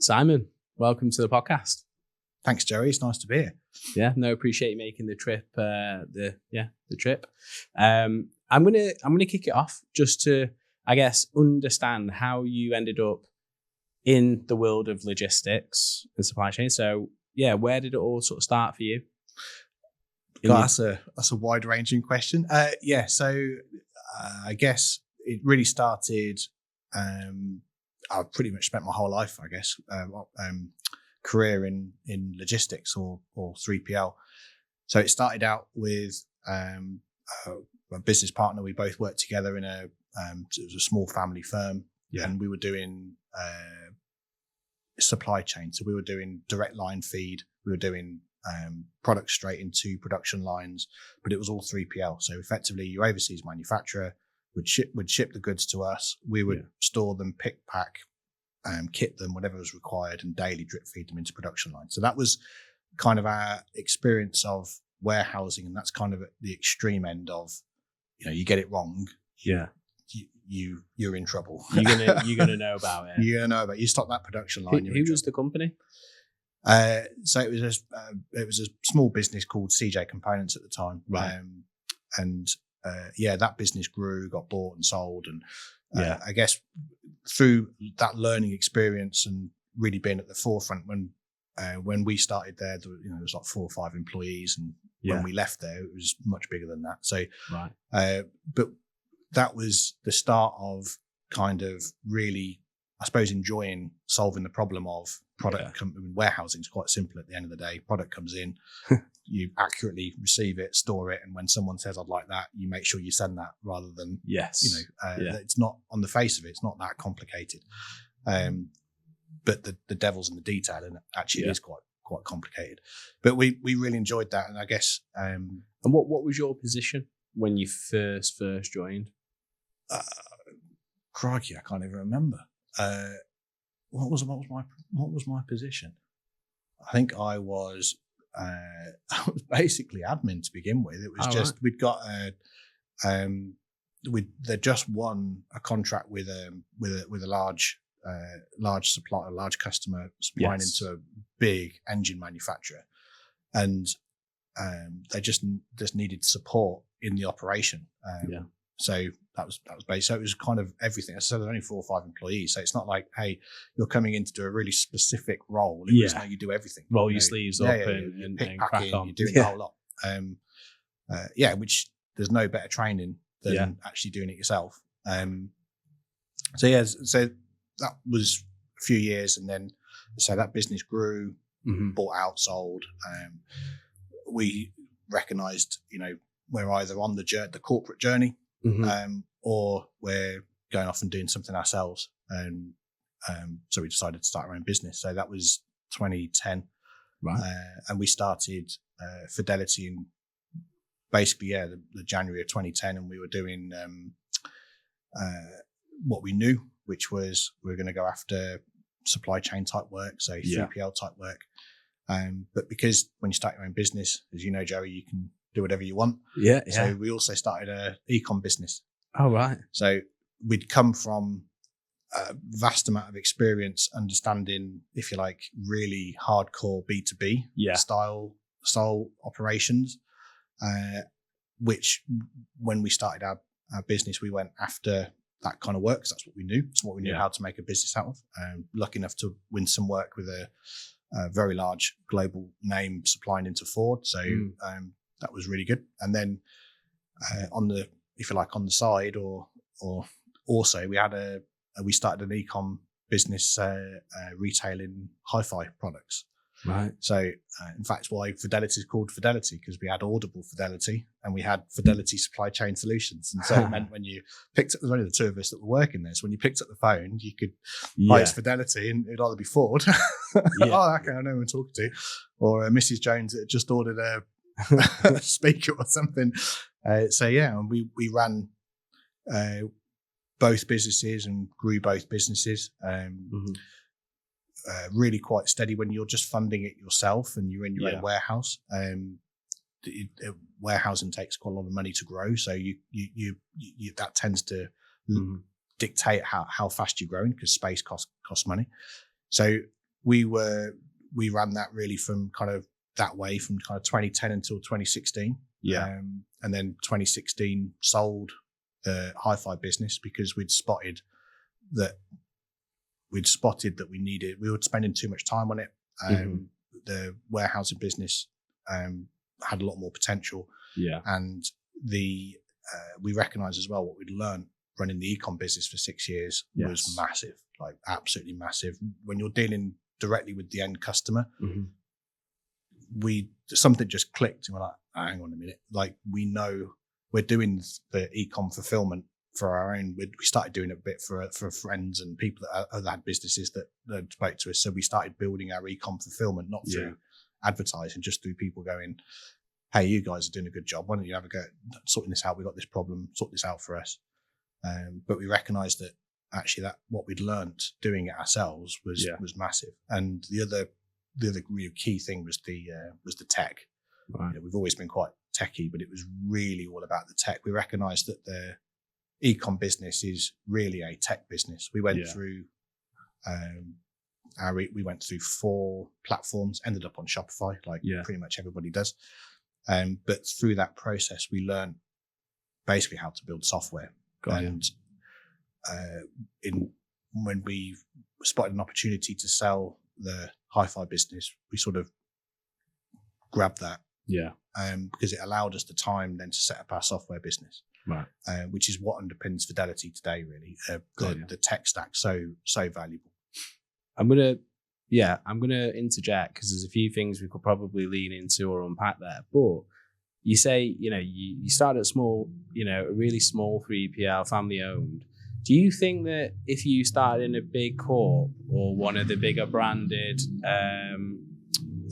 Simon, welcome to the podcast. Thanks, Joey. It's nice to be here. Yeah, no, appreciate you making the trip. The trip. I'm gonna kick it off just to, I guess, understand how you ended up in the world of logistics and supply chain. So, yeah, where did it all sort of start for you? That's a wide-ranging question. So I guess it really started. I've pretty much spent my whole life, I guess, career in logistics or 3PL. So it started out with a business partner. We both worked together in it was a small family firm, and we were doing supply chain. So we were doing direct line feed. We were doing products straight into production lines, but it was all 3PL. So effectively, your overseas manufacturer would ship the goods to us. We would store them, pick, pack, kit them, whatever was required, and daily drip feed them into production lines. So that was kind of our experience of warehousing, and that's kind of at the extreme end of, you get it wrong, you're in trouble. You're gonna know about it. You're gonna know about it. You stop that production line. Who was the company? So it was a small business called CJ Components at the time, right? That business grew, got bought and sold, and I guess through that learning experience and really being at the forefront, when we started there, there was like 4 or 5 employees, and when we left there, it was much bigger than that. So, but that was the start of kind of really, I suppose, enjoying solving the problem of product. Warehousing is quite simple at the end of the day. Product comes in, you accurately receive it, store it, and when someone says, "I'd like that," you make sure you send that, rather than it's not, on the face of it, it's not that complicated. But the devil's in the detail, and actually it is quite complicated. But we really enjoyed that, and I guess. And what was your position when you first joined? Crikey, I can't even remember. What was my position? I think I was basically admin to begin with. It was we'd got they just won a contract with a large supplier, a large customer supplying into a big engine manufacturer, and they just needed support in the operation. So that was basic. So it was kind of everything. So there's only 4 or 5 employees. So it's not like, hey, you're coming in to do a really specific role. It was, no, you do everything. Roll your sleeves up and pick, crack packing, on. You're doing the whole lot. Which there's no better training than actually doing it yourself. So that was a few years, and then so that business grew, bought out, sold. We recognised, we're either on the corporate journey. Or we're going off and doing something ourselves, and so we decided to start our own business. So that was 2010, right? And we started Fidelity in basically the January of 2010, and we were doing what we knew, which was we were going to go after supply chain type work, so 3PL type work. But because when you start your own business, as you know, Joey, you can do whatever you want. So we also started a e-com business. Oh, right. So we'd come from a vast amount of experience understanding, if you like, really hardcore B2B style operations, which when we started our business, we went after that kind of work, because that's what we knew. It's what we knew how to make a business out of. Lucky enough to win some work with a very large global name supplying into Ford. So that was really good. And then on the side, or also we started an e-com business retailing hi-fi products. Right. So in fact, why Fidelity is called Fidelity, because we had Audible Fidelity and we had Fidelity Supply Chain Solutions. And so it meant when you picked up, there's only the 2 of us that were working there. So when you picked up the phone, you could, it's Fidelity, and it'd either be Ford. Oh, okay, I know who I'm talking to. Or Mrs. Jones that had just ordered a speaker or something. And we ran both businesses and grew both businesses. Really quite steady when you're just funding it yourself and you're in your own warehouse. Warehousing takes quite a lot of money to grow, so you that tends to dictate how fast you're growing, because space costs money. So we ran that really from kind of that way from kind of 2010 until 2016. Yeah. And then 2016 sold the hi-fi business because we'd spotted that we were spending too much time on it. The warehousing business had a lot more potential. Yeah. And we recognized as well what we'd learned running the e-com business for 6 years was massive, like absolutely massive. When you're dealing directly with the end customer, something just clicked and we're like, hang on a minute, like we know we're doing the e-com fulfillment for our own. We started doing it a bit for friends and people that had businesses that spoke to us. So we started building our e-com fulfillment, not through advertising, just through people going, hey, you guys are doing a good job. Why don't you have a go at sorting this out? We got this problem, sort this out for us. But we recognized that actually that what we'd learned doing it ourselves was massive. And the other real key thing was the tech. Right. We've always been quite techy, but it was really all about the tech. We recognized that the e-com business is really a tech business. We went through we went through 4 platforms, ended up on Shopify, like pretty much everybody does. But through that process, we learned basically how to build software. When we spotted an opportunity to sell the hi-fi business, we sort of grabbed that. Yeah. Because it allowed us the time then to set up our software business. Right. Which is what underpins Fidelity today, really. The tech stack, so valuable. I'm gonna interject because there's a few things we could probably lean into or unpack there. But you say, you started at small, a really small 3PL, family owned. Do you think that if you started in a big corp or one of the bigger branded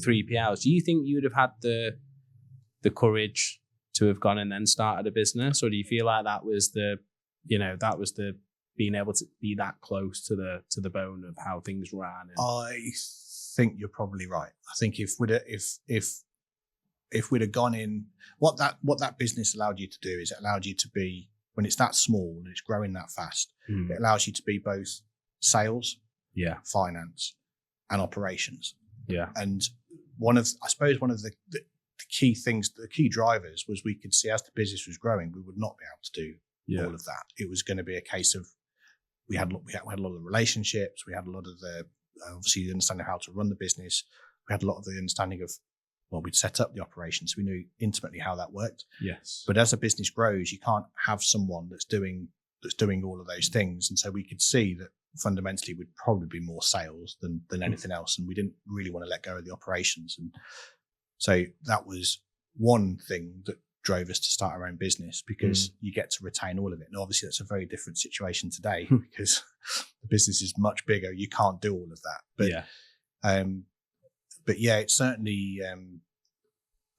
3PLs, do you think you would have had the courage to have gone and then started a business, or do you feel like that was the being able to be that close to the bone of how things ran? I think you're probably right. I think if we'd have gone in, what that business allowed you to do is it allowed you to be, when it's that small and it's growing that fast, it allows you to be both sales, finance, and operations. Yeah. And one of the key things, the key drivers was we could see as the business was growing, we would not be able to do all of that. It was going to be a case of we had a lot of the relationships, we had a lot of the obviously the understanding of how to run the business, we had a lot of the understanding of we'd set up the operations, so we knew intimately how that worked. Yes. But as a business grows, you can't have someone that's doing all of those things, and so we could see that fundamentally would probably be more sales than anything else, and we didn't really want to let go of the operations. And so that was one thing that drove us to start our own business, because you get to retain all of it. And obviously that's a very different situation today because the business is much bigger. You can't do all of that. But it's certainly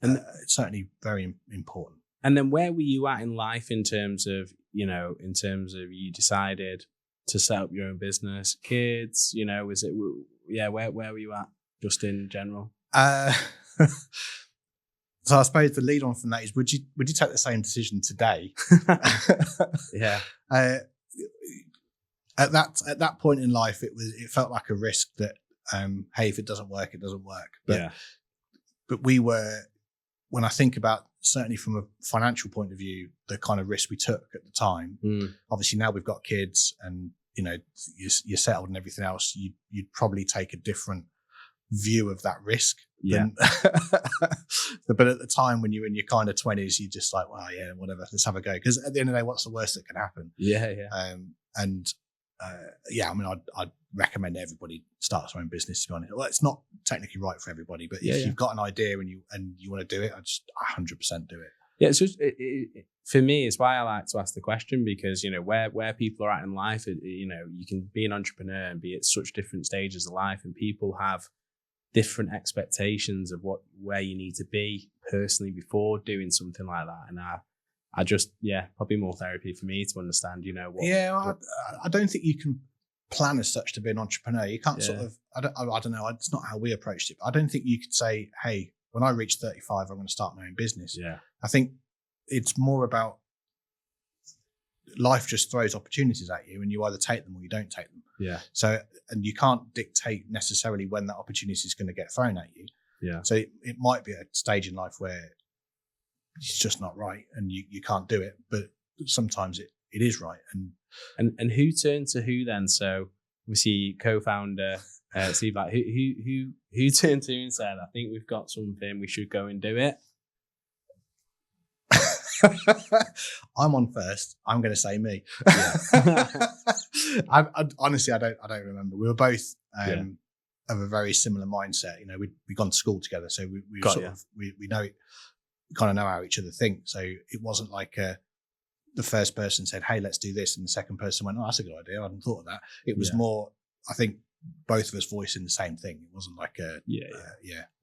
it's certainly very important. And then where were you at in life in terms of you decided to set up your own business, kids, was it, where were you at just in general? So I suppose the lead on from that is, would you take the same decision today? Yeah. At that point in life, it felt like a risk that, hey, if it doesn't work, it doesn't work. But we were, when I think about, certainly from a financial point of view, the kind of risk we took at the time, obviously now we've got kids and, you're settled and everything else, you'd probably take a different view of that risk. But at the time when you're in your kind of 20s, you're just like, well, yeah, whatever, let's have a go. Because at the end of the day, what's the worst that can happen? I'd recommend everybody starts their own business, to be honest. Well, it's not technically right for everybody, but if you've got an idea and you want to do it, I just 100% do it. Yeah, it's just for me, it's why I like to ask the question, because where people are at in life, you can be an entrepreneur and be at such different stages of life, and people have different expectations of where you need to be personally before doing something like that. And I just, probably more therapy for me to understand, I don't think you can plan as such to be an entrepreneur. You can't sort of, I don't know, it's not how we approached it. But I don't think you could say, hey, when I reach 35, I'm going to start my own business. Yeah. I think it's more about life just throws opportunities at you, and you either take them or you don't take them. Yeah. So, and you can't dictate necessarily when that opportunity is going to get thrown at you. Yeah. So it might be a stage in life where it's just not right and you can't do it, but sometimes it is right. And who turned to who then? So obviously co-founder Steve, like who turned to you and said, I think we've got something, we should go and do it? I'm on first. I'm going to say me. Yeah. I honestly, I don't remember. We were both of a very similar mindset. You know, we'd gone to school together, so we know it, kind of know how each other think. So it wasn't like the first person said, "Hey, let's do this," and the second person went, "Oh, that's a good idea. I hadn't thought of that." It was more, I think, both of us voicing the same thing. It wasn't like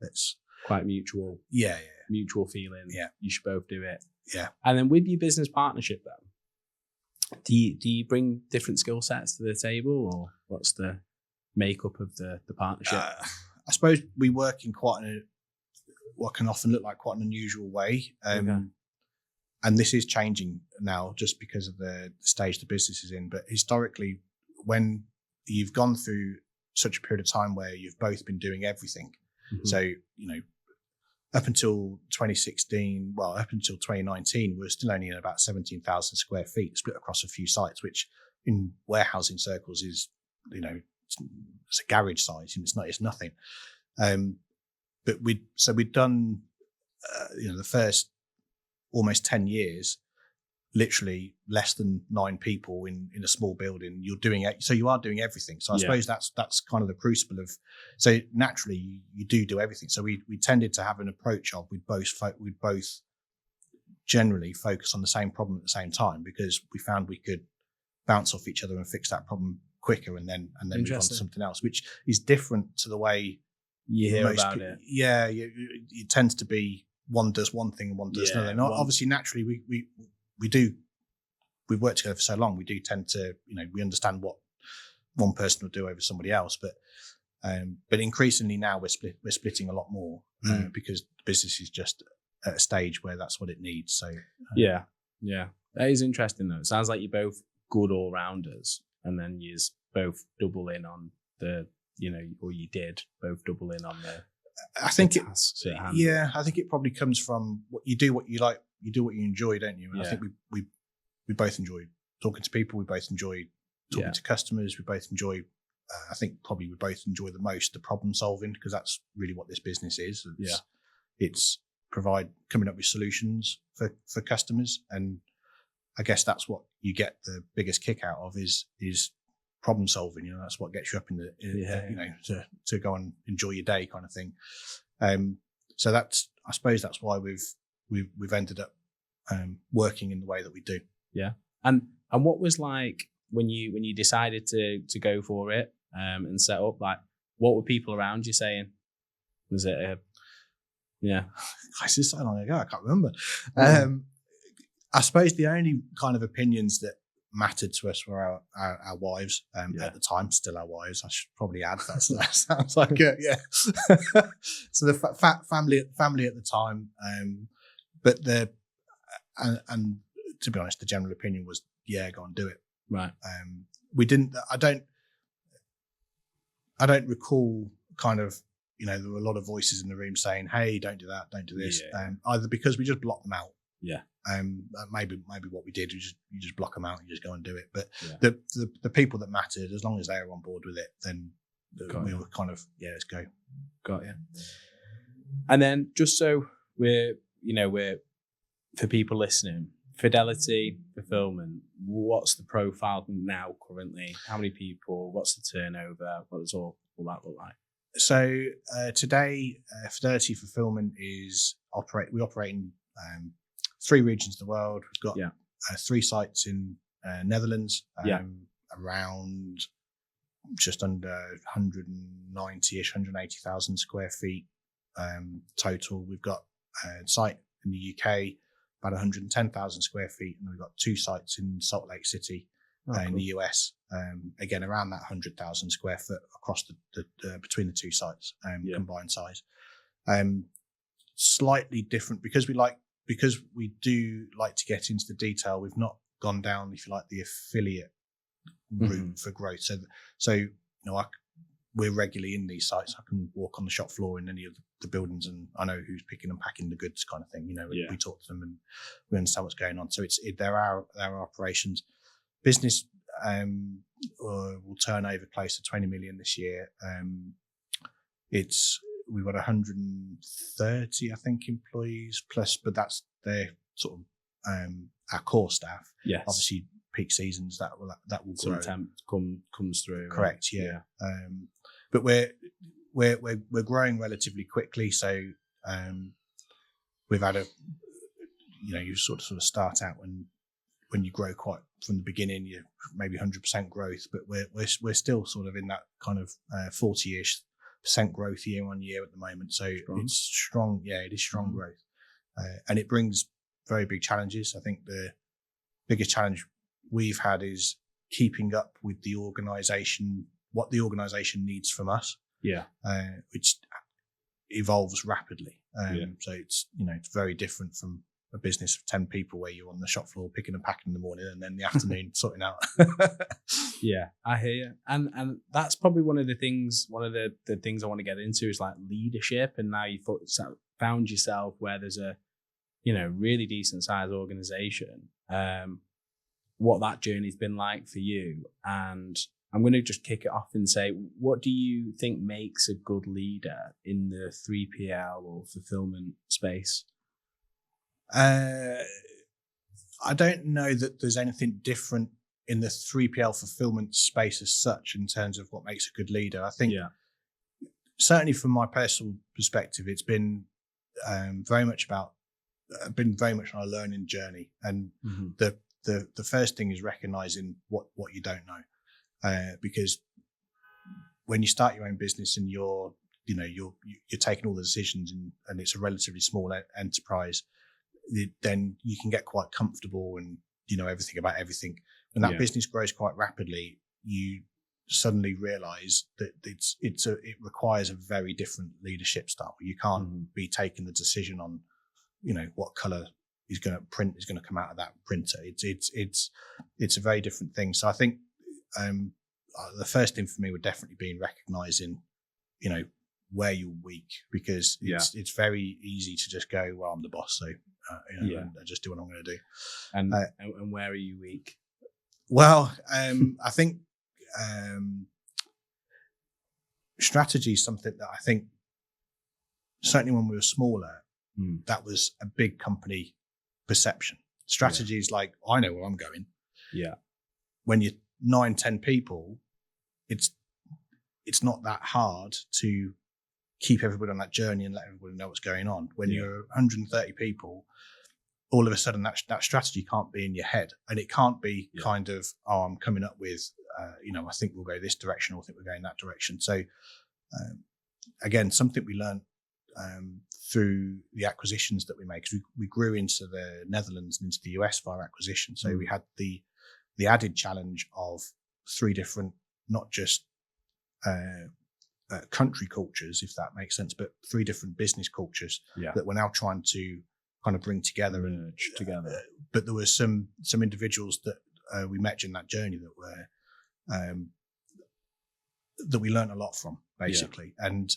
it's quite mutual. Yeah. Mutual feeling. Yeah, you should both do it. Yeah. And then with your business partnership, then, do you bring different skill sets to the table, or what's the makeup of the partnership? I suppose we work in what can often look like quite an unusual way. And this is changing now just because of the stage the business is in. But historically, when you've gone through such a period of time where you've both been doing everything, so, you know, up until 2016, well, up until 2019, we were still only in about 17,000 square feet, split across a few sites, which in warehousing circles is, you know, it's a garage size. It's nothing. But we'd done, the first almost 10 years, literally less than 9 people in a small building. You are doing everything. So I suppose that's kind of the crucible of. So naturally, you do everything. So we tended to have an approach of we'd both generally focus on the same problem at the same time, because we found we could bounce off each other and fix that problem quicker, and then move on to something else, which is different to the way you hear about it. Yeah, it tends to be one does one thing and one does another. And obviously, naturally, we've worked together for so long, we do tend to, we understand what one person will do over somebody else, but increasingly now we're splitting a lot more because the business is just at a stage where that's what it needs. So yeah, that is interesting though. It sounds like you're both good all rounders, and then you both double in on the, or you did both double in on the. I think I think it probably comes from what you do, what you like, you do what you enjoy, don't you? And I think we both enjoy talking to people. We both enjoy talking to customers. We both enjoy, I think probably we both enjoy the most the problem solving, because that's really what this business is. It's coming up with solutions for customers. And I guess that's what you get the biggest kick out of is problem solving. That's what gets you up to go and enjoy your day kind of thing. So I suppose that's why we've ended up working in the way that we do. Yeah. And what was like when you decided to go for it and set up, like what were people around you saying? Was it This is so long ago, I can't remember. I suppose the only kind of opinions that mattered to us were our wives at the time, still our wives. I should probably add that sounds like so the family at the time, but and to be honest, the general opinion was go and do it. Right. We didn't. I don't recall kind of there were a lot of voices in the room saying, "Hey, don't do that, don't do this," either because we just blocked them out. Yeah. Maybe what we did was you just block them out and you just go and do it. But the people that mattered, as long as they were on board with it, then we were kind of let's go. Got you. And then just so we're for people listening, Fidelity, Fulfilment, what's the profile now currently? How many people? What's the turnover? What does all that look like? So today, Fidelity Fulfilment we operate in 3 regions of the world. We've got 3 sites in Netherlands, around just under 190-ish, 180,000 square feet total. We've got a site in the UK, about 110,000 square feet, and we've got 2 sites in Salt Lake City in the US, again around that 100,000 square foot across the between the 2 sites, combined size. Slightly different because we do like to get into the detail. We've not gone down, if you like, the affiliate route for growth. So we're regularly in these sites. I can walk on the shop floor in any of the buildings, and I know who's picking and packing the goods, kind of thing. We talk to them and we understand what's going on. So there are operations. Business will turn over close to 20 million this year. We've got 130, I think, employees plus, but that's their sort of our core staff. Yes. Obviously, peak seasons that will grow. Some temp comes through. Correct. Right? Yeah. But we're growing relatively quickly. So we've had you sort of start out when you grow quite from the beginning, you maybe 100% growth, but we're still sort of in that kind of 40-ish% growth year on year at the moment. So it's strong. Yeah, it is strong growth, and it brings very big challenges. I think the biggest challenge we've had is keeping up with the organisation, what the organisation needs from us. Yeah, which evolves rapidly. So it's it's very different from a business of 10 people where you're on the shop floor picking and packing in the morning and then the afternoon sorting out. Yeah, I hear you. And that's probably one of the things I want to get into is like leadership. And now you've found yourself where there's a, really decent sized organization, what that journey's been like for you. And I'm going to just kick it off and say, what do you think makes a good leader in the 3PL or fulfillment space? I don't know that there's anything different in the 3PL fulfillment space as such in terms of what makes a good leader. I think certainly from my personal perspective, it's been very much on a learning journey. And the first thing is recognizing what you don't know. Because when you start your own business and you're taking all the decisions and it's a relatively small enterprise, then you can get quite comfortable and everything about everything. When that business grows quite rapidly, you suddenly realize that it requires a very different leadership style. You can't be taking the decision on what color is going to come out of that printer. It's a very different thing. So I think the first thing for me would definitely be recognizing where you're weak, because it's very easy to just go, well, I'm the boss, so I just do what I'm going to do. And where are you weak? Well, I think strategy is something that I think certainly when we were smaller, that was a big company perception. Strategy is like, I know where I'm going. Yeah. When you're 9-10 people, it's not that hard to keep everybody on that journey and let everybody know what's going on. When you're 130 people, all of a sudden that strategy can't be in your head, and it can't be kind of, I'm coming up with, I think we'll go this direction, or I think we're going that direction. So again, something we learned through the acquisitions that we made, because we grew into the Netherlands and into the US via acquisition. So we had the added challenge of 3 different, not just country cultures, if that makes sense, but 3 different business cultures that we're now trying to kind of bring together and merge together. But there were some individuals that we met in that journey that were that we learned a lot from, basically. And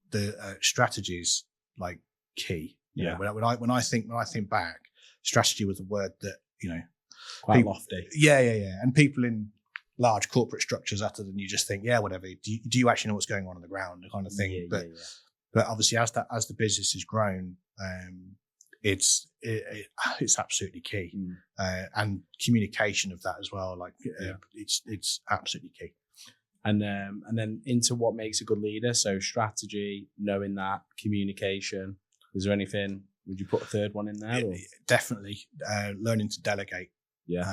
the strategy is like key. When I think back, strategy was a word that quite lofty. Yeah. And people in large corporate structures, other than you just think, whatever. Do you actually know what's going on the ground, kind of thing? But obviously, as the business has grown, it's absolutely key, and communication of that as well. Like it's absolutely key. And then into what makes a good leader. So strategy, knowing that, communication. Is there anything? Would you put a third one in there? Definitely, learning to delegate. You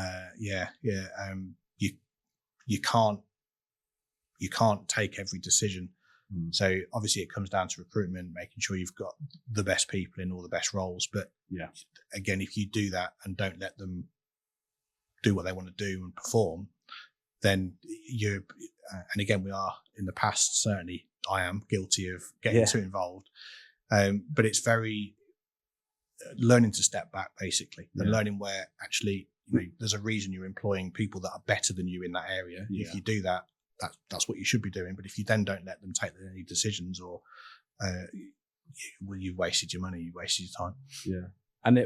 can't take every decision. So obviously it comes down to recruitment, making sure you've got the best people in all the best roles. But again, if you do that and don't let them do what they want to do and perform, then and again, we are in the past, certainly I am guilty of getting too involved. But it's very learning to step back, basically, and learning where actually, there's a reason you're employing people that are better than you in that area. If you do that, that's what you should be doing. But if you then don't let them take any decisions, or you've wasted your money, you've wasted your time. Yeah. And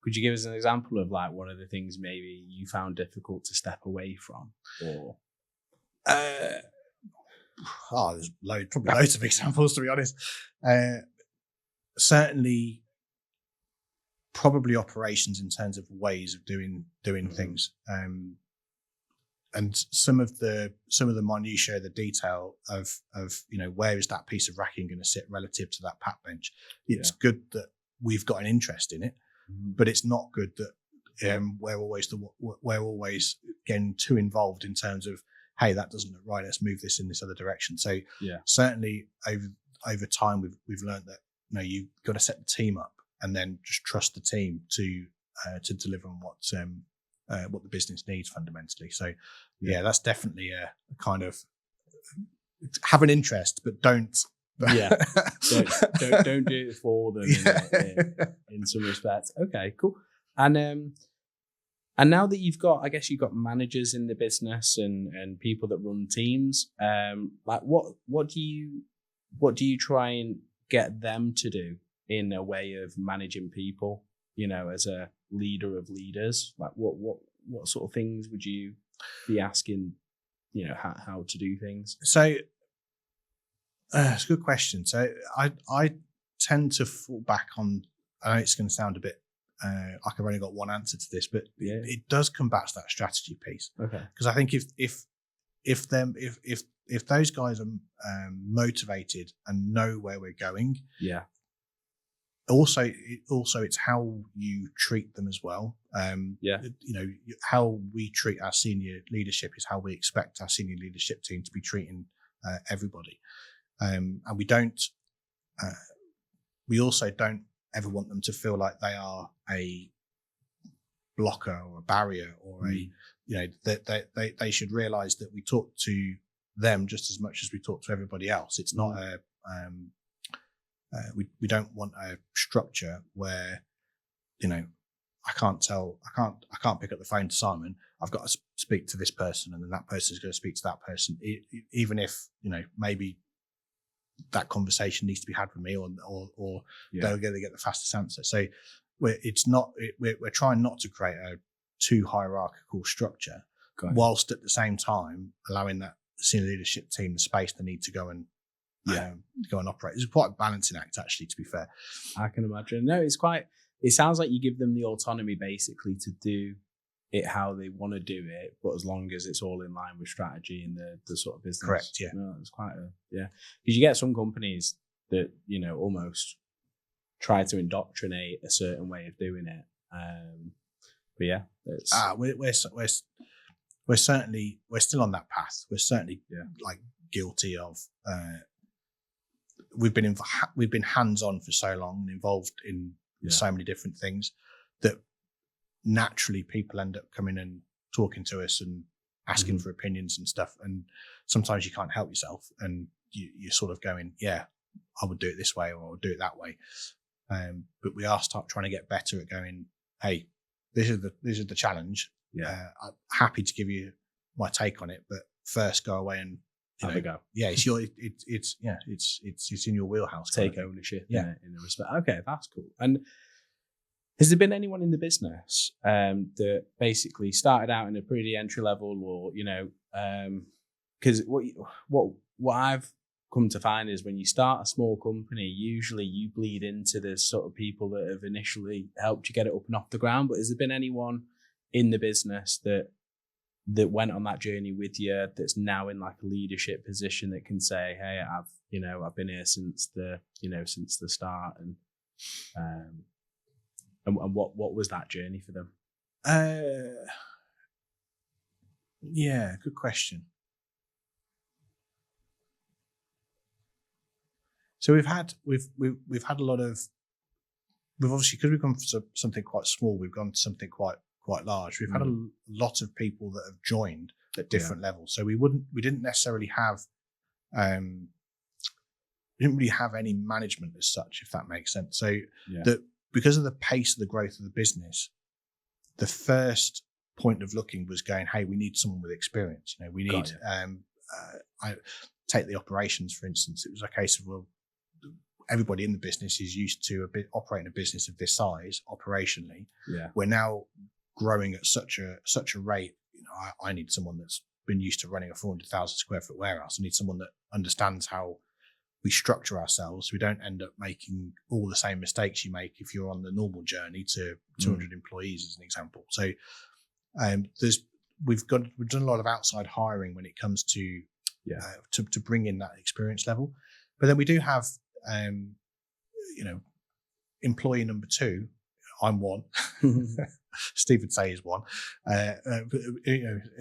could you give us an example of like one of the things maybe you found difficult to step away from? Or there's probably loads of examples, to be honest. Certainly, probably operations in terms of ways of doing things, and some of the minutiae, the detail of where is that piece of racking going to sit relative to that pack bench. It's good that we've got an interest in it, but it's not good that we're always getting too involved in terms of, hey, that doesn't look right, let's move this in this other direction. So certainly over time we've learned that you've got to set the team up and then just trust the team to deliver on what the business needs fundamentally. So that's definitely a kind of have an interest, but don't don't do it for them in some respects. Okay, cool. And now that you've got managers in the business and people that run teams, like what do you try and get them to do in a way of managing people, as a leader of leaders? Like what sort of things would you be asking, how to do things? So it's a good question. So I tend to fall back on, I know it's going to sound a bit like I've only got one answer to this, but it does come back to that strategy piece. Okay. Because I think if those guys are motivated and know where we're going, Also, it's how you treat them as well. How we treat our senior leadership is how we expect our senior leadership team to be treating everybody. And we also don't ever want them to feel like they are a blocker or a barrier or that they should realize that we talk to them just as much as we talk to everybody else. It's not we don't want a structure where, I can't pick up the phone to Simon. I've got to speak to this person, and then that person is going to speak to that person, even if maybe that conversation needs to be had with me, or they're going to get the fastest answer. So we're trying not to create a too hierarchical structure, whilst at the same time allowing that senior leadership team the space they need to go and operate. It's quite a balancing act, actually, to be fair. I can imagine. No, it sounds like you give them the autonomy basically to do it how they want to do it, but as long as it's all in line with strategy and the sort of business. Correct, yeah. No, it's quite because you get some companies that, almost try to indoctrinate a certain way of doing it. But yeah, it's we're still on that path. We're certainly guilty of we've been hands-on for so long and involved in so many different things that naturally people end up coming and talking to us and asking for opinions and stuff, and sometimes you can't help yourself and you're sort of going, I would do it this way or I would do it that way, but we are trying to get better at going, hey, this is the challenge. I'm happy to give you my take on it, but first go away and have a go. It's in your wheelhouse. Take ownership in a respect. Okay, that's cool. And has there been anyone in the business that basically started out in a pretty entry level, or because what I've come to find is when you start a small company, usually you bleed into the sort of people that have initially helped you get it up and off the ground. But has there been anyone in the business that went on that journey with you that's now in like a leadership position that can say, hey, I've been here since the start, and what was that journey for them? Good question. So we've had a lot of, we've obviously, because we've gone for something quite small, we've gone to something quite large. We've had a lot of people that have joined at different levels. So we didn't necessarily have, we didn't really have any management as such, if that makes sense. So that because of the pace of the growth of the business, the first point of looking was going, hey, we need someone with experience. You know, we need. I take the operations, for instance. It was a case of, well, everybody in the business is used to operating a business of this size operationally. Yeah. We're now growing at such a rate. You know, I need someone that's been used to running a 400,000 square foot warehouse. I need someone that understands how we structure ourselves, so we don't end up making all the same mistakes you make if you're on the normal journey to 200 employees, as an example. So we've done a lot of outside hiring when it comes to to bring in that experience level. But then we do have employee number 2. I'm one. Steve would say he's one.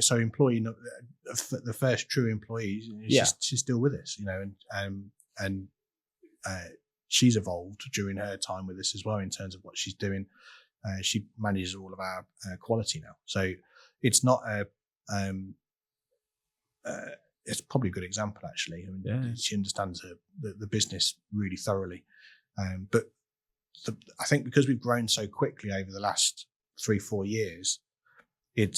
So employee, the first true employee, she's still with us, you know, and she's evolved during her time with us as well in terms of what she's doing. She manages all of our quality now. So it's not it's probably a good example, actually. I mean, she understands the business really thoroughly. But I think because we've grown so quickly over the last 3-4 years, it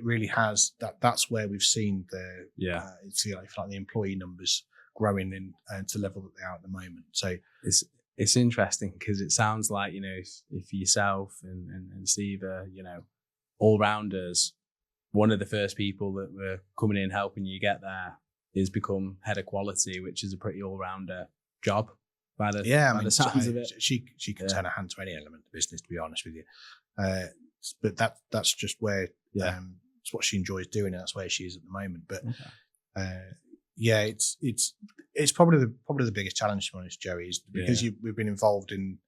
really has that's where we've seen the the employee numbers growing to the level that they are at the moment. So it's interesting because it sounds like, you know, if yourself and Steve are, you know, all rounders, one of the first people that were coming in helping you get there is become head of quality, which is a pretty all rounder job. By the sounds of it, she can turn her hand to any element of the business, to be honest with you. But that's just where it's what she enjoys doing, and that's where she is at the moment. But it's probably the biggest challenge, to be honest, Joey, is because we've been involved in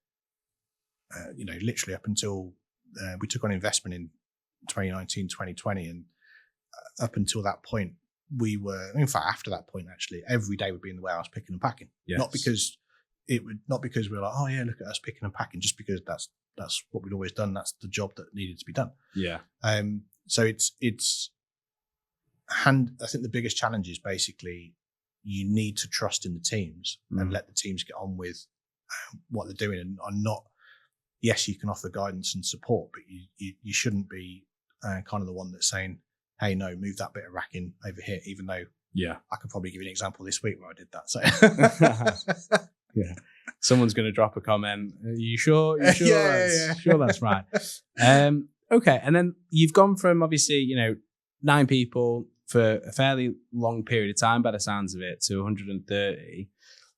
literally up until we took on investment in 2019, 2020, and up until that point we were, in fact, after that point, actually, every day we'd be in the warehouse picking and packing. Yes. Not because we were like, oh yeah, look at us picking and packing, just because that's what we'd always done. That's the job that needed to be done. Yeah. So I think the biggest challenge is basically you need to trust in the teams and let the teams get on with what they're doing, and not. Yes, you can offer guidance and support, but you shouldn't be kind of the one that's saying, hey, no, move that bit of racking over here, even though I could probably give you an example this week where I did that. So yeah, someone's going to drop a comment. Are you sure? Sure, that's right. Okay, and then you've gone from, obviously, 9 people for a fairly long period of time, by the sounds of it, to 130.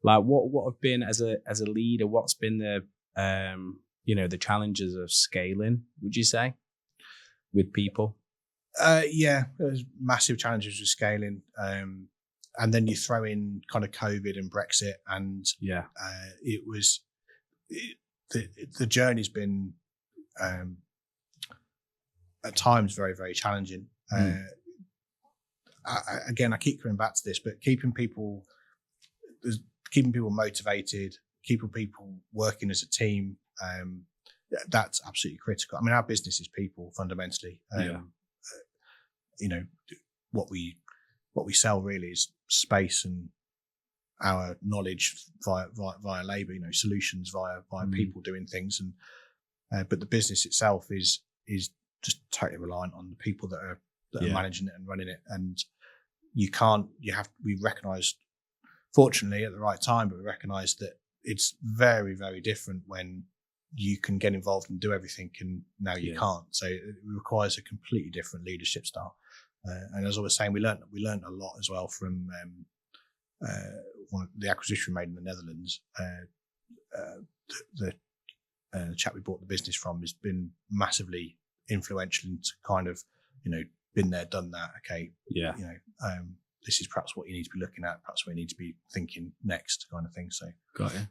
Like, what have been as a leader? What's been the the challenges of scaling, would you say, with people? There's massive challenges with scaling. And then you throw in kind of COVID and Brexit, and the journey's been at times very, very challenging. I keep coming back to this, but keeping people motivated, keeping people working as a team, that's absolutely critical. I mean, our business is people fundamentally. What we sell really is space and our knowledge via labor, solutions via people doing things, and but the business itself is just totally reliant on the people that are managing it and running it. And we recognized, fortunately at the right time, but we recognized that it's very, very different when you can get involved and do everything, and now you can't. So it requires a completely different leadership style. And as I was saying, we learned a lot as well from the acquisition made in the Netherlands. The chap we bought the business from has been massively influential into kind of, been there, done that. Okay, this is perhaps what you need to be looking at, perhaps what you need to be thinking next, kind of thing. So got you.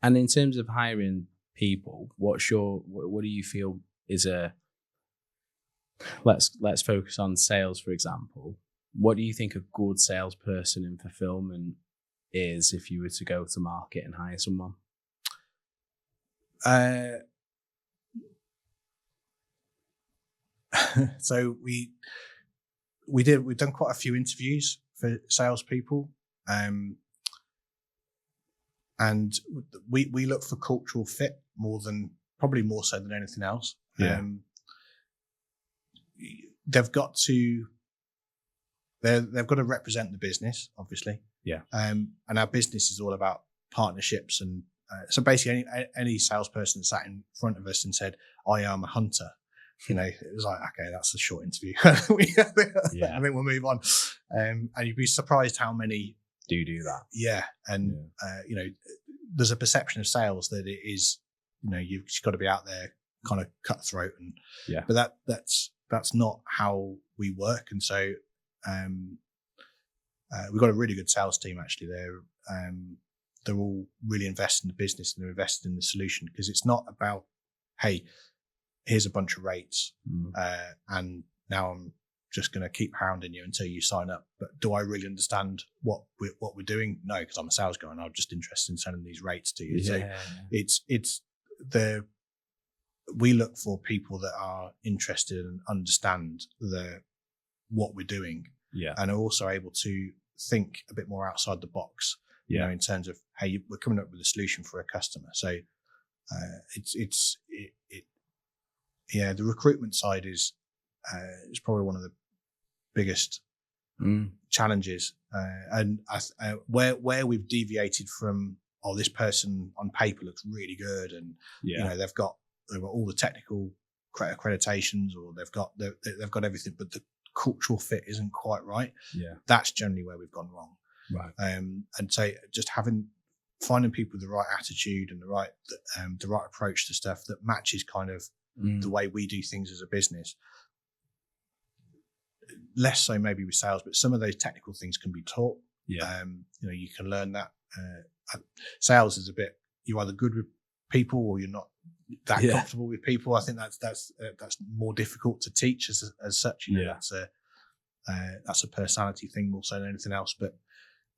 And in terms of hiring people, what do you feel is let's focus on sales, for example. What do you think a good salesperson in fulfillment is if you were to go to market and hire someone? So we've done quite a few interviews for salespeople, and we look for cultural fit more so than anything else. they've got to represent the business, obviously. Yeah. And our business is all about partnerships, and so basically any salesperson that sat in front of us and said, "I am a hunter," it was like, okay, that's a short interview. I think we'll move on. And you'd be surprised how many do that. Yeah, and there's a perception of sales that it is, you've just got to be out there, kind of cutthroat, and but that's not how we work. And so we've got a really good sales team actually. They're all really invested in the business, and they're invested in the solution, because it's not about, hey, here's a bunch of rates, and now I'm just going to keep hounding you until you sign up. But do I really understand what we're doing? No, because I'm a sales guy and I'm just interested in sending these rates to you. Yeah. So we look for people that are interested and understand what we're doing, and are also able to think a bit more outside the box. In terms of, hey, we're coming up with a solution for a customer. So the recruitment side is probably one of the biggest challenges, and where we've deviated from, this person on paper looks really good, and they've got all the technical accreditations, or they've got everything, but the cultural fit isn't quite right. That's generally where we've gone wrong. Right. And so just finding people with the right attitude and the right approach to stuff that matches kind of the way we do things as a business. Less so maybe with sales, but some of those technical things can be taught. You can learn that. Sales is a bit, you're either good with people or you're not that comfortable with people. I think that's more difficult to teach as such. That's a personality thing more so than anything else. But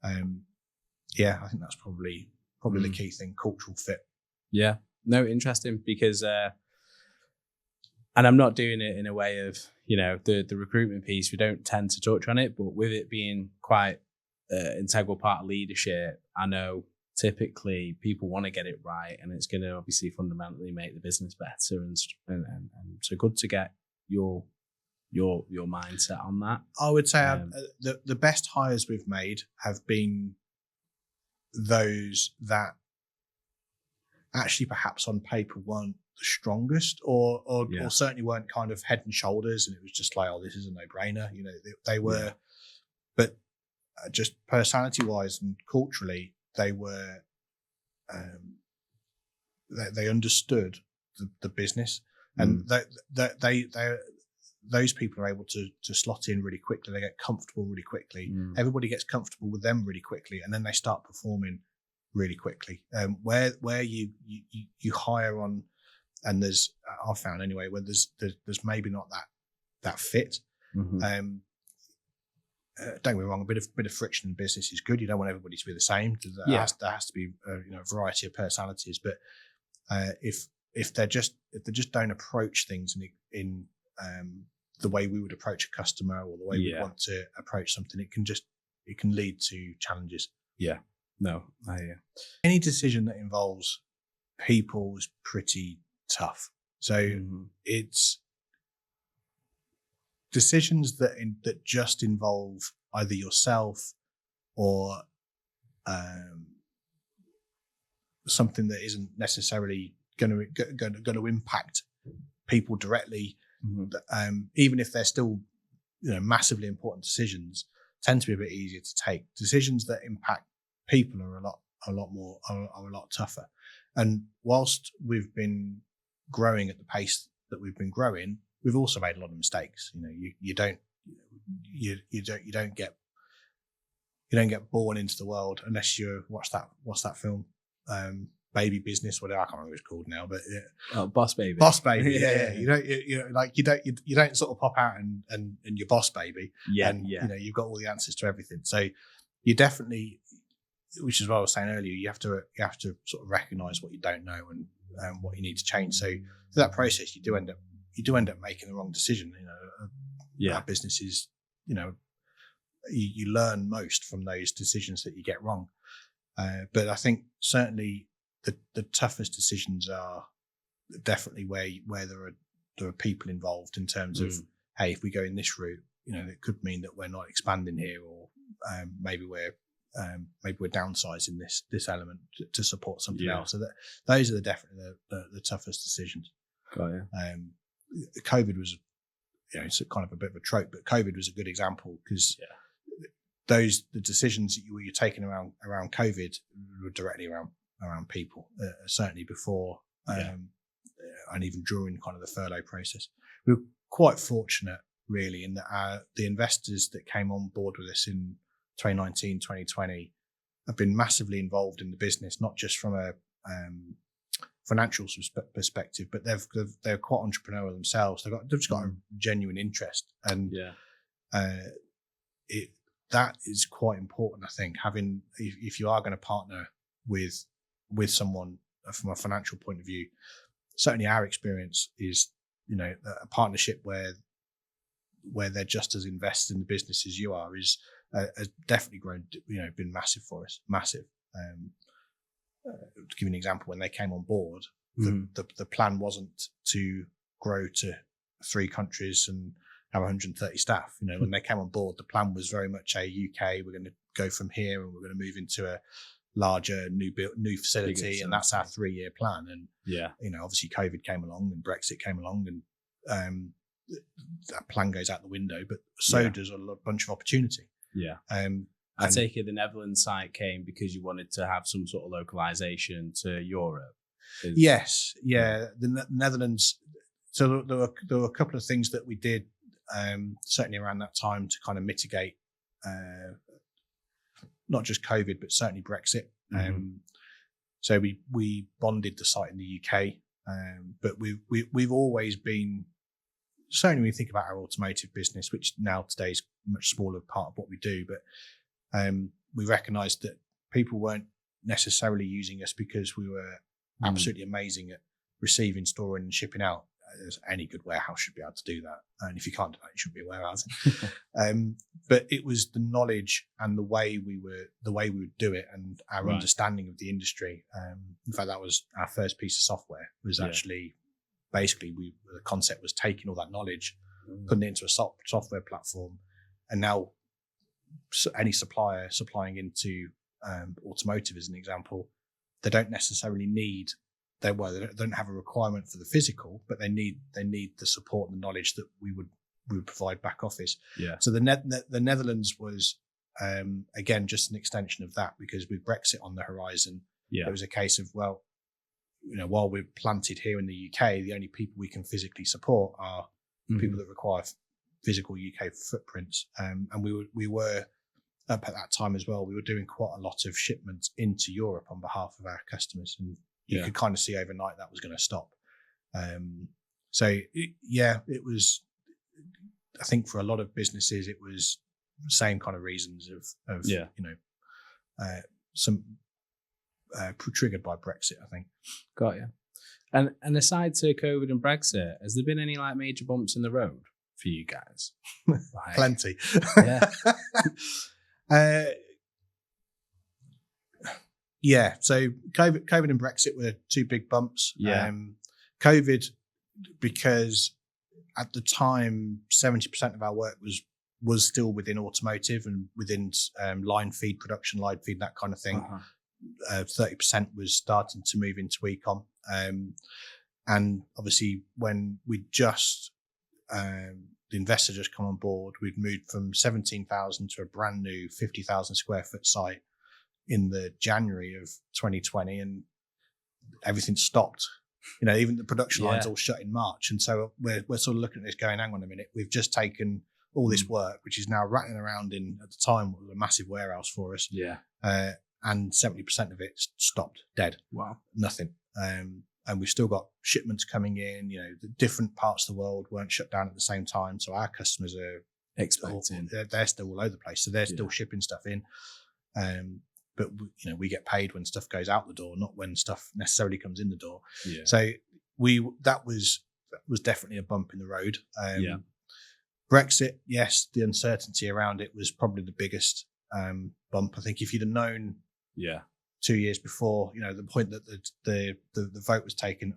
I think that's probably the key thing: cultural fit. Yeah, no, interesting, because and I'm not doing it in a way of the recruitment piece. We don't tend to touch on it, but with it being quite integral part of leadership, I know typically people want to get it right, and it's going to obviously fundamentally make the business better, and so good to get your mindset on that. I would say the best hires we've made have been those that actually perhaps on paper weren't the strongest, or certainly weren't kind of head and shoulders, and it was just like, this is a no-brainer. They were, but just personality-wise and culturally, they were, they understood the business, and those people are able to slot in really quickly. They get comfortable really quickly. Everybody gets comfortable with them really quickly, and then they start performing really quickly. Where you hire on, and I've found anyway, where there's maybe not that fit. Don't get me wrong, a bit of friction in business is good. You don't want everybody to be the same. There has to be a variety of personalities. But if they just don't approach things in the way we would approach a customer, or the way we want to approach something, it can lead to challenges. Any decision that involves people is pretty tough. So it's decisions that just involve either yourself or something that isn't necessarily going to impact people directly. Even if they're still massively important decisions, tend to be a bit easier to take. Decisions that impact people are a lot tougher. And whilst we've been growing at the pace that we've been growing, we've also made a lot of mistakes. You don't get born into the world unless you watch that film, Baby Business, whatever, I can't remember what it's called now, but Boss Baby. Boss Baby, yeah. You don't sort of pop out and you're Boss Baby, and you've got all the answers to everything. So you definitely, which is what I was saying earlier, you have to sort of recognise what you don't know and what you need to change. So through that process, you do end up making the wrong decision. Our business is, you learn most from those decisions that you get wrong. But I think certainly the toughest decisions are definitely where there are people involved, in terms of hey, if we go in this route, it could mean that we're not expanding here, or maybe we're downsizing this element to support something else. So that those are definitely the toughest decisions. Got you. COVID was, it's kind of a bit of a trope, but COVID was a good example, because the decisions that you're taking around COVID were directly around people, certainly before and even during kind of the furlough process. We were quite fortunate, really, in that the investors that came on board with us in 2019, 2020 have been massively involved in the business, not just from a financial perspective, but they're quite entrepreneurial themselves. They've just got a genuine interest, and that is quite important, I think. Having, if you are going to partner with someone from a financial point of view, certainly our experience is, a partnership where they're just as invested in the business as you are has definitely grown, been massive for us, massive. To give you an example, when they came on board, the plan wasn't to grow to 3 countries and have 130 staff. When they came on board, the plan was very much UK. We're going to go from here, and we're going to move into a larger new facility, and that's our 3-year plan. And obviously COVID came along and Brexit came along, and that plan goes out the window. But so does a bunch of opportunity. I take it the Netherlands site came because you wanted to have some sort of localization to Europe. Yes, the Netherlands. So there were a couple of things that we did, certainly around that time, to kind of mitigate not just COVID, but certainly Brexit. So we bonded the site in the UK, but we've always been, certainly when we think about our automotive business, which now today is a much smaller part of what we do, but we recognised that people weren't necessarily using us because we were absolutely amazing at receiving, storing, and shipping out. As any good warehouse should be able to do that, and if you can't do that, you shouldn't be a warehouse. But it was the knowledge and the way we would do it, and our understanding of the industry. In fact, that was our first piece of software. Was actually basically the concept was taking all that knowledge, putting it into a software platform, and now any supplier supplying into automotive, as an example, they don't necessarily need. They don't have a requirement for the physical, but they need the support and the knowledge that we would provide back office. So the Netherlands was again just an extension of that, because with Brexit on the horizon, it was a case of, well, while we're planted here in the UK, the only people we can physically support are people that require physical UK footprints. And we were up at that time as well. We were doing quite a lot of shipments into Europe on behalf of our customers, and you could kind of see overnight that was going to stop. It was, I think for a lot of businesses, it was the same kind of reasons of some triggered by Brexit, I think. Got you. And aside to COVID and Brexit, has there been any major bumps in the road for you guys? Plenty. So COVID and Brexit were 2 big bumps. COVID, because at the time 70% of our work was still within automotive and within line feed, production line feed, that kind of thing. 30% was starting to move into e-com, and obviously when we just the investor just come on board, we'd moved from 17,000 to a brand new 50,000 square foot site in the January of 2020, and everything stopped. Even the production lines all shut in March, and so we're sort of looking at this going, hang on a minute, we've just taken all this work, which is now rattling around in, at the time, what was a massive warehouse for us, and 70% of it stopped dead. Wow, nothing. And we've still got shipments coming in. The different parts of the world weren't shut down at the same time, so our customers are expecting. They're still all over the place, so they're still shipping stuff in. But we get paid when stuff goes out the door, not when stuff necessarily comes in the door. So that was definitely a bump in the road. Brexit, yes, the uncertainty around it was probably the biggest bump. I think if you'd have known 2 years before, the point that the vote was taken,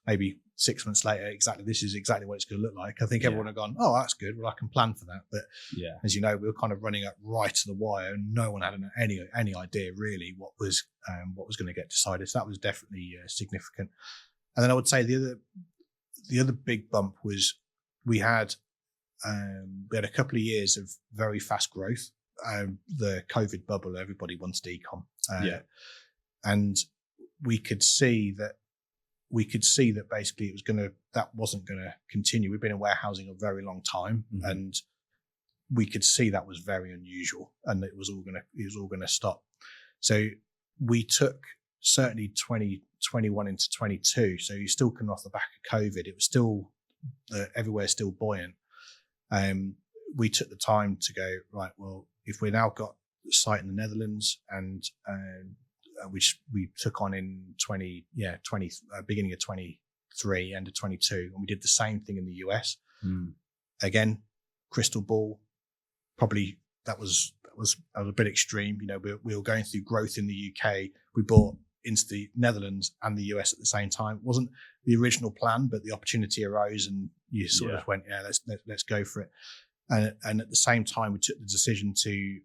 maybe 6 months later, this is exactly what it's going to look like. I think everyone had gone, oh, that's good. Well, I can plan for that. But as you know, we were kind of running up right to the wire, and no one had any idea really what was going to get decided. So that was definitely significant. And then I would say the other big bump was we had a couple of years of very fast growth. The COVID bubble, everybody wanted e-com, and we could see that basically that wasn't going to continue. We've been in warehousing a very long time, and we could see that was very unusual, and it was all going to stop. So we took certainly 2021 into 22. So you're still coming off the back of COVID. It was still everywhere's still buoyant. We took the time to go, right, well, if we now got the site in the Netherlands, and which we took on in beginning of 23, end of 22, and we did the same thing in the US. Again, crystal ball, probably that was a bit extreme. You know, we were going through growth in the UK. We bought into the Netherlands and the US at the same time. It wasn't the original plan, but the opportunity arose, and you sort of went, let's go for it. And at the same time, we took the decision to.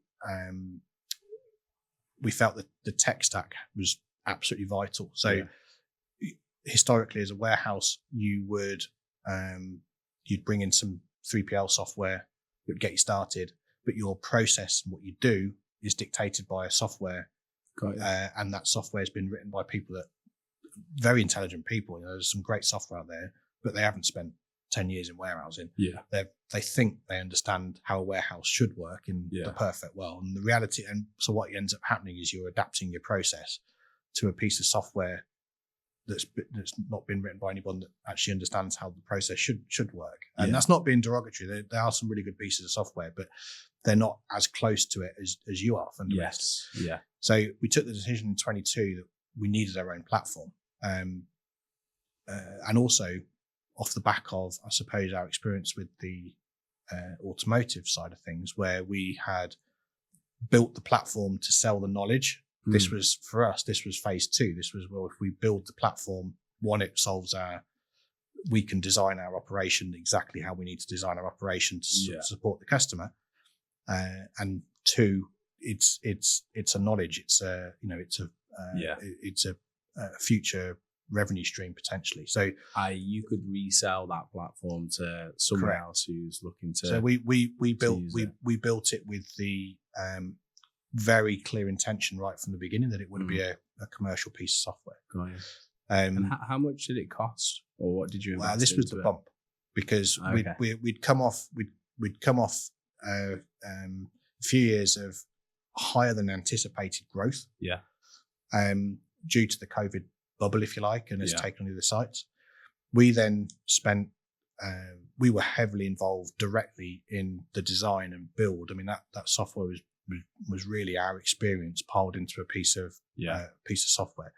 We felt that the tech stack was absolutely vital. So historically, as a warehouse, you would you'd bring in some 3PL software that would get you started, but your process and what you do is dictated by a software. And that software has been written by people that very intelligent people. You know, there's some great software out there, but they haven't spent 10 years in warehousing. They think they understand how a warehouse should work in the perfect world. And the reality, and so what ends up happening is you're adapting your process to a piece of software that's not been written by anyone that actually understands how the process should work. And that's not being derogatory. There are some really good pieces of software, but they're not as close to it as you are fundamentally. So we took the decision in 22 that we needed our own platform. And also off the back of, I suppose, our experience with the automotive side of things, where we had built the platform to sell the knowledge. This was, for us, this was phase 2. This was, well, if we build the platform, one, it solves we can design our operation exactly how we need to design our operation to support the customer. And 2, it's a knowledge. It's a future revenue stream potentially. So you could resell that platform to someone else who's looking to. So we built it with the very clear intention right from the beginning that it would be a commercial piece of software. And how much did it cost, or what did you invest? This was the bump, because we'd come off a few years of higher than anticipated growth. Due to the COVID bubble, if you like, and has taken on the other sites. We then spent. We were heavily involved directly in the design and build. I mean, that software was really our experience piled into a piece of software.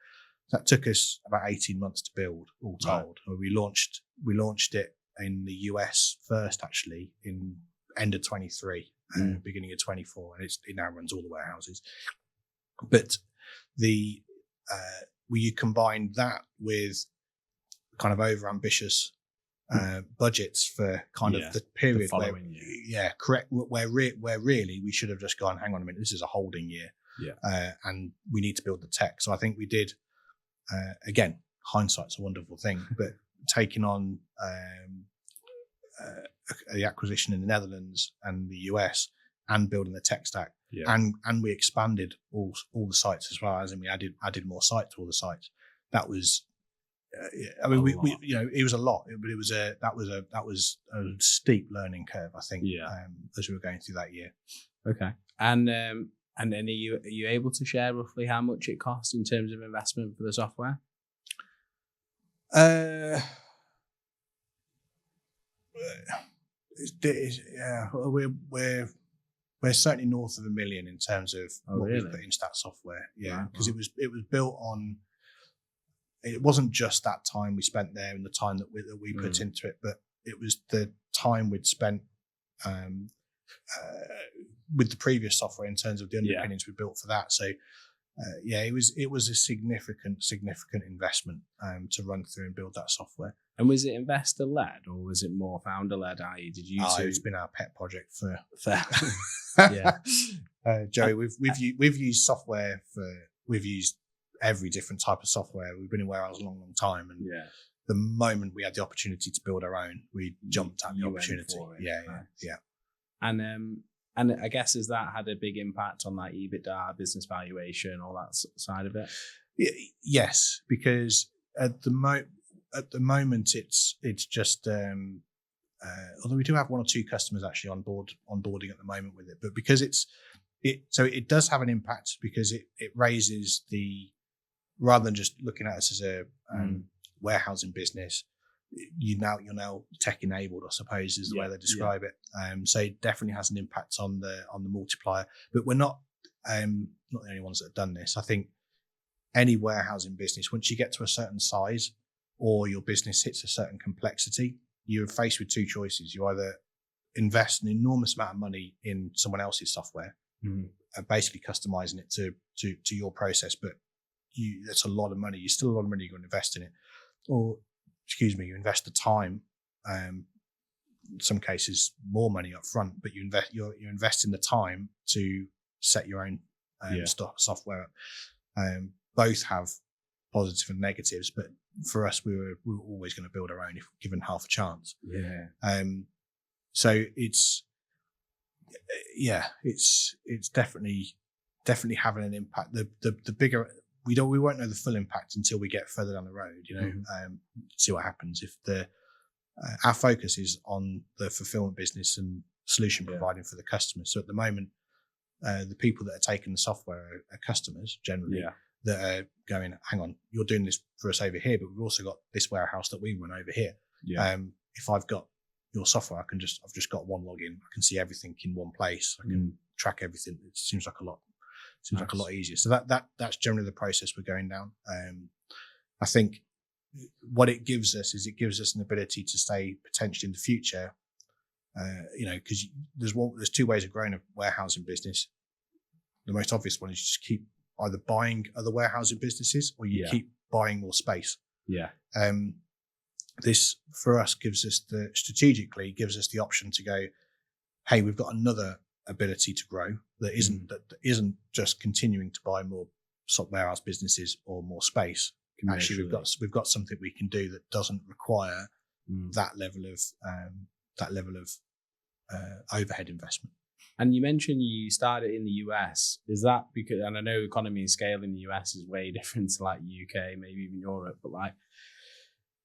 That took us about 18 months to build, all told. We launched it in the US first, actually, in end of 23, beginning of 24, and it now runs all the warehouses. But you combine that with kind of over-ambitious budgets for kind of the period where really we should have just gone, hang on a minute, this is a holding year, and we need to build the tech. So I think we did. Again, hindsight's a wonderful thing, but taking on the acquisition in the Netherlands and the US and building the tech stack, and we expanded all the sites as well, as in we added more sites to all the sites. That was. I mean, we it was a lot, but that was a steep learning curve, I think, as we were going through that year. Okay, and then are you able to share roughly how much it cost in terms of investment for the software? We're certainly north of $1 million in terms of what we put into that software. Because it was built on. It wasn't just that time we spent there and the time that we put into it, but it was the time we'd spent with the previous software in terms of the underpinnings we built for that. So it was a significant investment to run through and build that software. And was it investor led or was it more founder led? Did you? It's been our pet project for yeah. Joey, we've used software we've used every different type of software. We've been in warehouse a long time, and the moment we had the opportunity to build our own, we jumped at the opportunity. Yeah. And I guess has that had a big impact on that EBITDA, business valuation, all that side of it? Yes, because at the moment it's just although we do have one or two customers actually onboarding at the moment with it, but because it does have an impact because it raises rather than just looking at us as a warehousing business, you're now tech enabled, I suppose is the way they describe it. So it definitely has an impact on the multiplier, but we're not the only ones that have done this. I think any warehousing business, once you get to a certain size or your business hits a certain complexity, you're faced with two choices. You either invest an enormous amount of money in someone else's software, basically customizing it to your process, but that's a lot of money. You're still a lot of money you're going to invest in it. Or, you invest the time, in some cases more money up front, but you're investing the time to set your own software up. Both have positives and negatives, but for us, we were always going to build our own if given half a chance. So it's definitely having an impact. The bigger we won't know the full impact until we get further down the road. See what happens if our focus is on the fulfillment business and solution providing for the customers. So at the moment, the people that are taking the software are customers generally. That are going, hang on, you're doing this for us over here, but we've also got this warehouse that we run over here. If I've got your software, I've just got one login. I can see everything in one place. I can track everything. It seems like a lot easier. So that's generally the process we're going down. I think what it gives us is an ability to stay potentially in the future. Because there's two ways of growing a warehousing business. The most obvious one is you just keep either buying other warehousing businesses or you keep buying more space. This for us strategically gives us the option to go, hey, we've got another ability to grow that isn't just continuing to buy more warehouse businesses or more space. Actually, we've got something we can do that doesn't require that level of overhead investment. And you mentioned you started in the US. Is that because, and I know economy and scale in the US is way different to like UK, maybe even Europe, but like,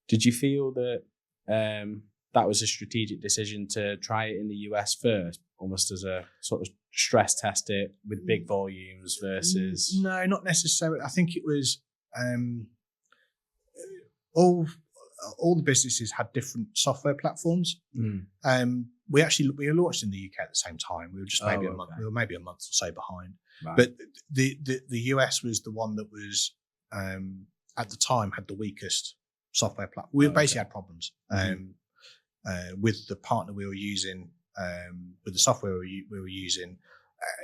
did you feel that that was a strategic decision to try it in the US first, almost as a sort of stress test it with big volumes versus? No, not necessarily. I think it was all the businesses had different software platforms. We launched in the UK at the same time. We were just maybe a month. We were maybe a month or so behind. Right. But the US was the one that was at the time had the weakest software platform. We basically had problems with the partner we were using, with the software we were using.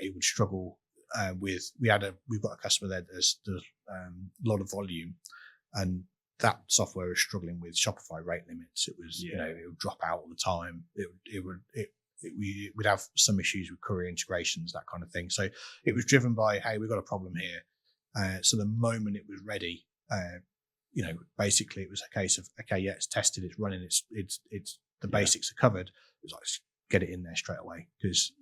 It would struggle with. We've got a customer there that does a lot of volume, and that software is struggling with Shopify rate limits. It was, it would drop out all the time. We'd have some issues with courier integrations, that kind of thing. So it was driven by, hey, we've got a problem here. So the moment it was ready, basically it was a case of, okay, yeah, it's tested, it's running, it's the basics are covered. It was like, just get it in there straight away because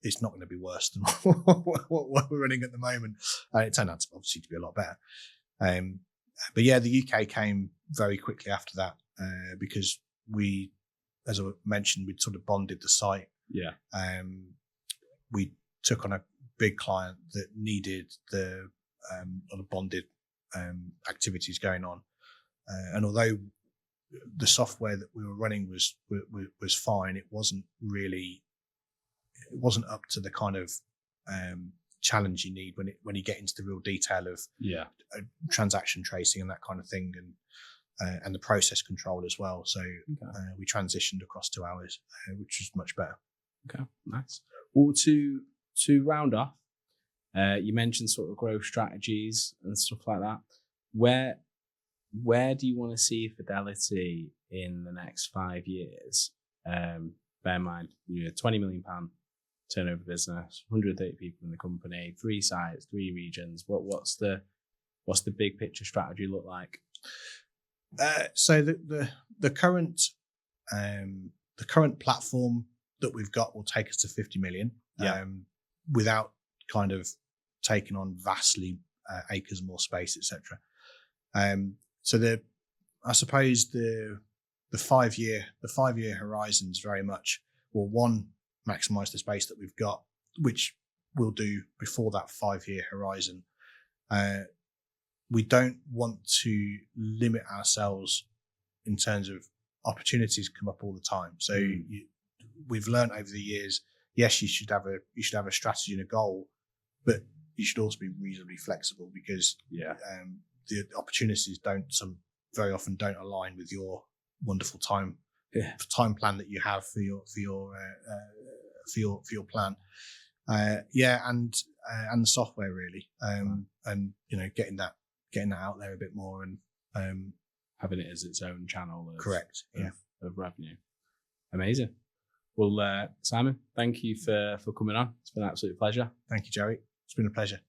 it's not going to be worse than what we're running at the moment. It turned out obviously to be a lot better. But yeah, the UK came very quickly after that because we, as I mentioned, we'd sort of bonded the site. We took on a big client that needed the lot of bonded activities going on. And although the software that we were running was fine, it wasn't up to the kind of challenge you need when you get into the real detail of transaction tracing and that kind of thing, and the process control as well. So we transitioned across to ours, which was much better. Okay, nice. Well, to round off, You mentioned sort of growth strategies and stuff like that. Where do you want to see Fidelity in the next 5 years? Bear in mind, you're a £20 million turnover business, 130 people in the company, 3 sites, 3 regions. What's the big picture strategy look like? So the current platform that we've got will take us to 50 million. Without kind of taking on vastly acres more space, etc. So I suppose the 5 year horizon is very much, well, one, maximize the space that we've got, which we'll do before that 5 year horizon. We don't want to limit ourselves in terms of opportunities come up all the time. So we've learned over the years, yes, you should have a strategy and a goal, but you should also be reasonably flexible, because the opportunities very often don't align with your wonderful time plan that you have for your plan. And the software really, and getting that out there a bit more, and having it as its own channel. Correct. Of revenue. Amazing. Well, Simon, thank you for coming on. It's been an absolute pleasure. Thank you, Joey. It's been a pleasure.